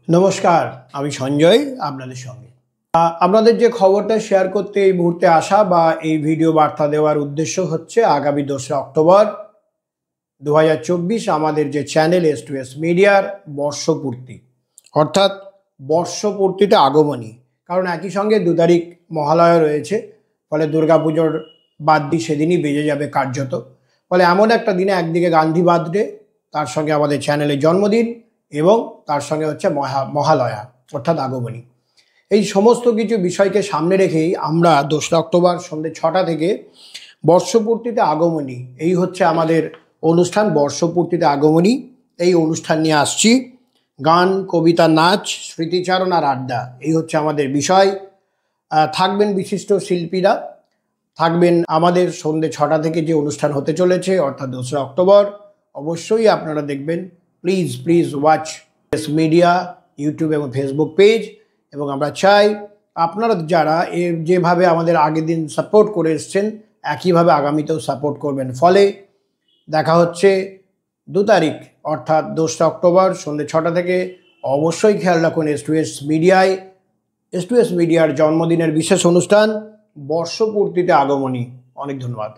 নমস্কার, আমি সঞ্জয় আপনাদের সঙ্গে। আপনাদের যে খবরটা শেয়ার করতে এই মুহূর্তে আসা বা এই ভিডিও বার্তা দেওয়ার উদ্দেশ্য হচ্ছে আগামী 2রা অক্টোবর 2024 আমাদের যে চ্যানেল S2S মিডিয়ার বর্ষপূর্তি, অর্থাৎ বর্ষপূর্তিতে আগমনী। কারণ একই সঙ্গে 2 তারিখ মহালয়া রয়েছে, ফলে দুর্গাপুজোর বাদ দিয়ে সেদিনই বেজে যাবে কার্যত। ফলে এমন একটা দিনে একদিকে গান্ধী বার্থডে, তার সঙ্গে আমাদের চ্যানেলের জন্মদিন এবং তার সঙ্গে হচ্ছে মহালয়া অর্থাৎ আগমনী। এই সমস্ত কিছু বিষয়কে সামনে রেখেই আমরা 2রা অক্টোবর সন্ধ্যে 6টা থেকে বর্ষপূর্তিতে আগমনী, এই হচ্ছে আমাদের অনুষ্ঠান। বর্ষপূর্তিতে আগমনী এই অনুষ্ঠান নিয়ে আসছি। গান, কবিতা, নাচ, স্মৃতিচারণ আর আড্ডা, এই হচ্ছে আমাদের বিষয়। থাকবেন বিশিষ্ট শিল্পীরা, থাকবেন আমাদের সন্ধ্যে 6টা থেকে যে অনুষ্ঠান হতে চলেছে অর্থাৎ 2রা অক্টোবর। অবশ্যই আপনারা দেখবেন। Please watch S media YouTube এবং ফেসবুক পেজ। এবং আমরা চাই আপনারা যারা যেভাবে আমাদের আগের দিন সাপোর্ট করে এসছেন একইভাবে আগামীতেও সাপোর্ট করবেন। ফলে দেখা হচ্ছে 2 তারিখ অর্থাৎ 2রা অক্টোবর সন্ধ্যে 6টা থেকে। অবশ্যই খেয়াল রাখুন S2S মিডিয়ায়, S2S মিডিয়ার জন্মদিনের বিশেষ অনুষ্ঠান বর্ষপূর্তিতে আগমনী। অনেক ধন্যবাদ।